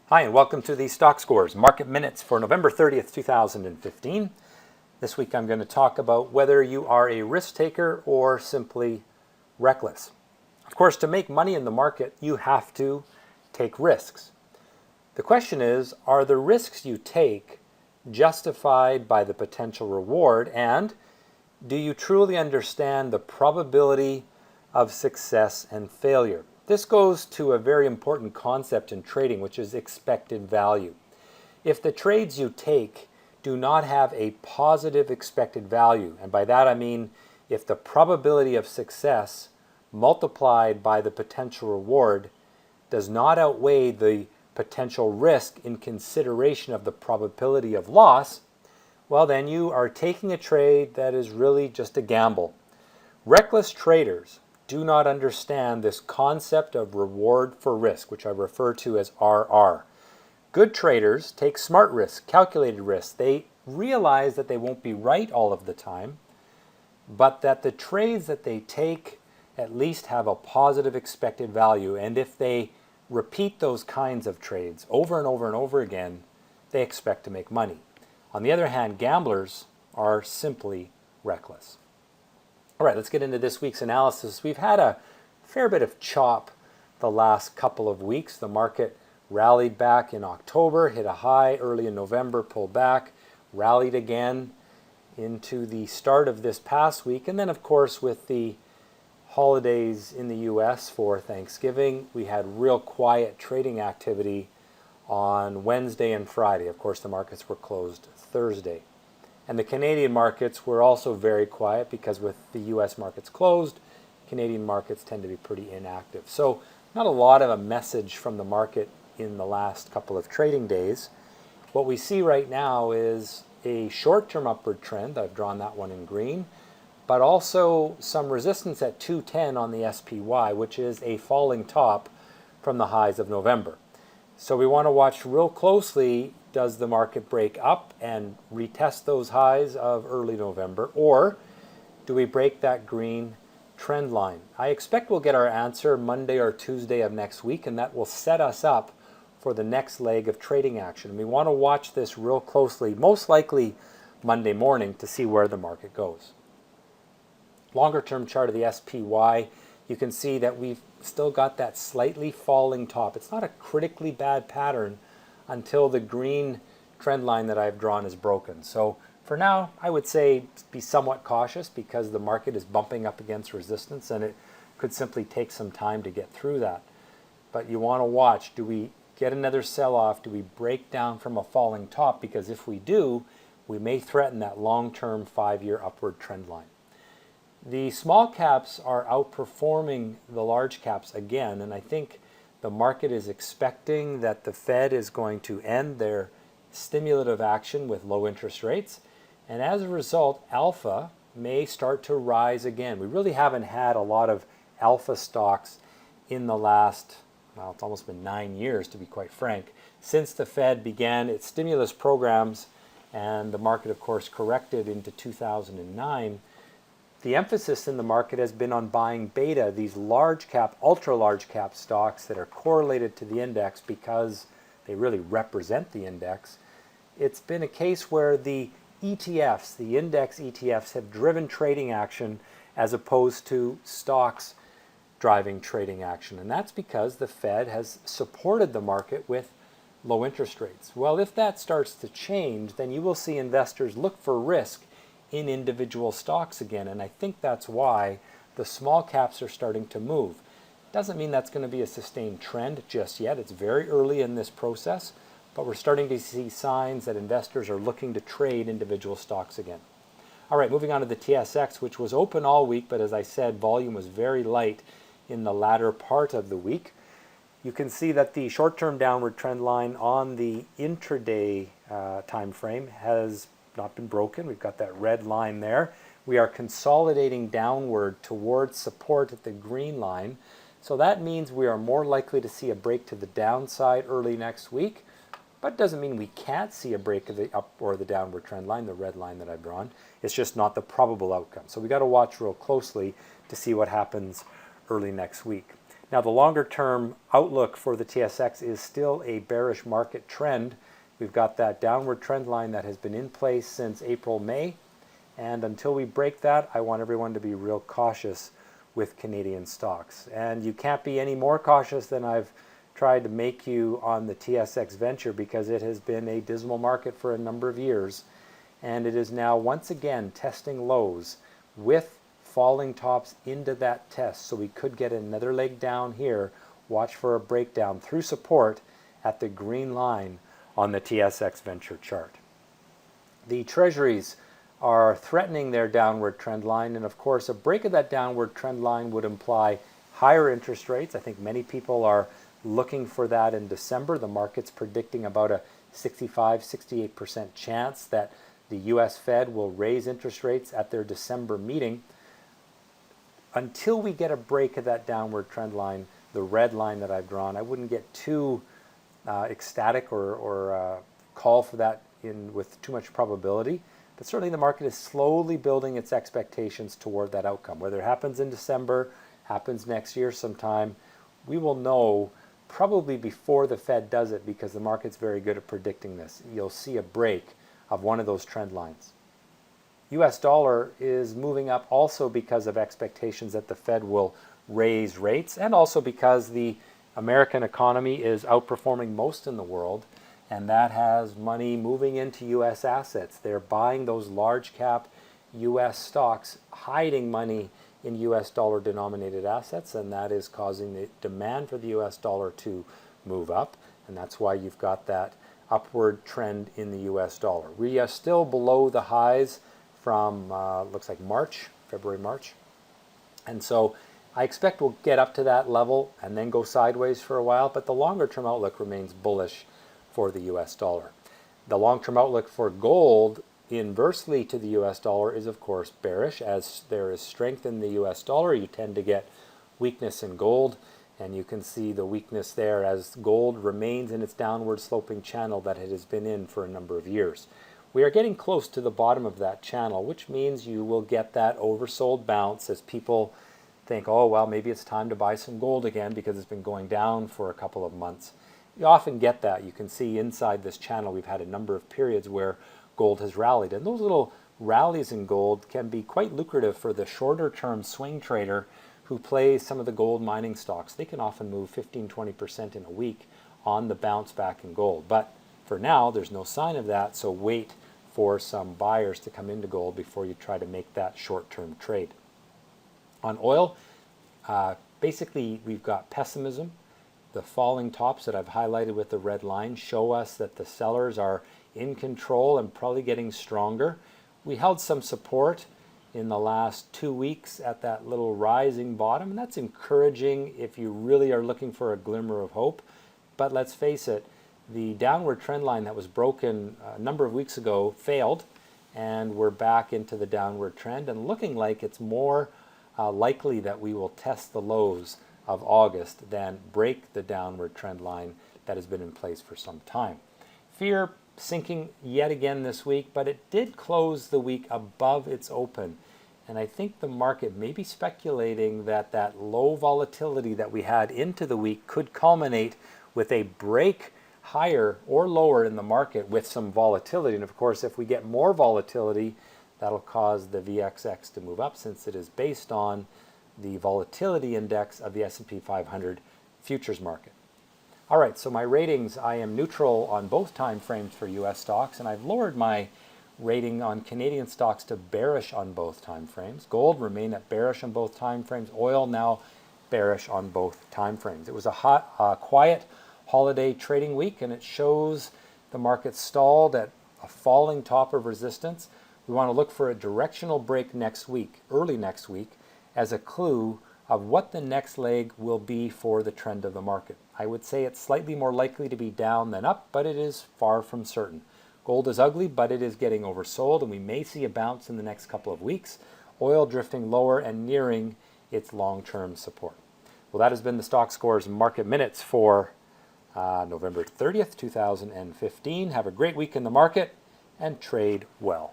Hi, and welcome to the Stockscores Market Minutes for November 30th, 2015. This week I'm going to talk about whether you are a risk taker or simply reckless. Of course, to make money in the market, you have to take risks. The question is, are the risks you take justified by the potential reward, and do you truly understand the probability of success and failure? This goes to a very important concept in trading, which is expected value. If the trades you take do not have a positive expected value, and by that I mean if the probability of success multiplied by the potential reward does not outweigh the potential risk in consideration of the probability of loss, well then you are taking a trade that is really just a gamble. Reckless traders do not understand this concept of reward for risk, which I refer to as RR. Good traders take smart risks, calculated risks. They realize that they won't be right all of the time, but that the trades that they take at least have a positive expected value. And if they repeat those kinds of trades over and over and over again, they expect to make money. On the other hand, gamblers are simply reckless. All right, let's get into this week's analysis. We've had a fair bit of chop the last couple of weeks. The market rallied back in October, hit a high early in November, pulled back, rallied again into the start of this past week. And then, of course, with the holidays in the U.S. for Thanksgiving, we had real quiet trading activity on Wednesday and Friday. Of course, the markets were closed Thursday. And the Canadian markets were also very quiet because with the U.S. markets closed, Canadian markets tend to be pretty inactive. So not a lot of a message from the market in the last couple of trading days. What we see right now is a short-term upward trend. I've drawn that one in green, but also some resistance at 210 on the SPY, which is a falling top from the highs of November. So we want to watch real closely, does the market break up and retest those highs of early November, or do we break that green trend line? I expect we'll get our answer Monday or Tuesday of next week, and that will set us up for the next leg of trading action. We want to watch this real closely, most likely Monday morning, to see where the market goes. Longer term chart of the SPY, you can see that we've still got that slightly falling top. It's not a critically bad pattern until the green trend line that I've drawn is broken. So for now, I would say be somewhat cautious because the market is bumping up against resistance and it could simply take some time to get through that. But you want to watch, do we get another sell-off? Do we break down from a falling top? Because if we do, we may threaten that long-term 5-year upward trend line. The small caps are outperforming the large caps again, and I think the market is expecting that the Fed is going to end their stimulative action with low interest rates, and as a result, alpha may start to rise again. We really haven't had a lot of alpha stocks in the last, well, it's almost been 9 years to be quite frank, since the Fed began its stimulus programs and the market, of course, corrected into 2009. The emphasis in the market has been on buying beta, these large cap, ultra large cap stocks that are correlated to the index because they really represent the index. It's been a case where the ETFs, the index ETFs, have driven trading action as opposed to stocks driving trading action. And that's because the Fed has supported the market with low interest rates. Well, if that starts to change, then you will see investors look for risk in individual stocks again, and I think that's why the small caps are starting to move. Doesn't mean that's going to be a sustained trend just yet. It's very early in this process, but we're starting to see signs that investors are looking to trade individual stocks again. All right, moving on to the TSX, which was open all week, but as I said, volume was very light in the latter part of the week. You can see that the short-term downward trend line on the intraday time frame has not been broken. We've got that red line there. We are consolidating downward towards support at the green line. So that means we are more likely to see a break to the downside early next week, but it doesn't mean we can't see a break of the up or the downward trend line, the red line that I've drawn. It's just not the probable outcome. So we got to watch real closely to see what happens early next week. Now, the longer-term outlook for the TSX is still a bearish market trend. We've got that downward trend line that has been in place since April, May. And until we break that, I want everyone to be real cautious with Canadian stocks. And you can't be any more cautious than I've tried to make you on the TSX Venture, because it has been a dismal market for a number of years. And it is now once again testing lows with falling tops into that test. So we could get another leg down here. Watch for a breakdown through support at the green line on the TSX Venture chart. The treasuries are threatening their downward trend line, and of course a break of that downward trend line would imply higher interest rates. I think many people are looking for that in December. The market's predicting about a 65-68% chance that the US Fed will raise interest rates at their December meeting. Until we get a break of that downward trend line, the red line that I've drawn, I wouldn't get too ecstatic or call for that in with too much probability. But certainly the market is slowly building its expectations toward that outcome. Whether it happens in December, happens next year sometime, we will know probably before the Fed does it, because the market's very good at predicting this. You'll see a break of one of those trend lines. US dollar is moving up also because of expectations that the Fed will raise rates, and also because the American economy is outperforming most in the world, and that has money moving into US assets. They're buying those large cap US stocks, hiding money in US dollar denominated assets, and that is causing the demand for the US dollar to move up, and that's why you've got that upward trend in the US dollar. We are still below the highs from looks like February, March. And so I expect we'll get up to that level and then go sideways for a while, but the longer term outlook remains bullish for the US dollar. The long-term outlook for gold, inversely to the US dollar, is of course bearish. As there is strength in the US dollar, you tend to get weakness in gold, and you can see the weakness there as gold remains in its downward sloping channel that it has been in for a number of years. We are getting close to the bottom of that channel, which means you will get that oversold bounce as people think, oh, well, maybe it's time to buy some gold again because it's been going down for a couple of months. You often get that. You can see inside this channel we've had a number of periods where gold has rallied, and those little rallies in gold can be quite lucrative for the shorter term swing trader who plays some of the gold mining stocks. They can often move 15-20% in a week on the bounce back in gold. But for now, there's no sign of that, so wait for some buyers to come into gold before you try to make that short-term trade. On oil, basically we've got pessimism. The falling tops that I've highlighted with the red line show us that the sellers are in control and probably getting stronger. We held some support in the last 2 weeks at that little rising bottom, and that's encouraging if you really are looking for a glimmer of hope. But let's face it, the downward trend line that was broken a number of weeks ago failed, and we're back into the downward trend and looking like it's more likely that we will test the lows of August than break the downward trend line that has been in place for some time. Fear sinking yet again this week, but it did close the week above its open. And I think the market may be speculating that that low volatility that we had into the week could culminate with a break higher or lower in the market with some volatility. And of course, if we get more volatility, that'll cause the VXX to move up, since it is based on the volatility index of the S&P 500 futures market. All right, so my ratings, I am neutral on both time frames for US stocks, and I've lowered my rating on Canadian stocks to bearish on both time frames. Gold remained at bearish on both time frames. Oil now bearish on both time frames. It was a quiet holiday trading week, and it shows the market stalled at a falling top of resistance. We want to look for a directional break next week, early next week, as a clue of what the next leg will be for the trend of the market. I would say it's slightly more likely to be down than up, but it is far from certain. Gold is ugly, but it is getting oversold, and we may see a bounce in the next couple of weeks. Oil drifting lower and nearing its long-term support. Well, that has been the Stockscores Market Minutes for November 30th, 2015. Have a great week in the market and trade well.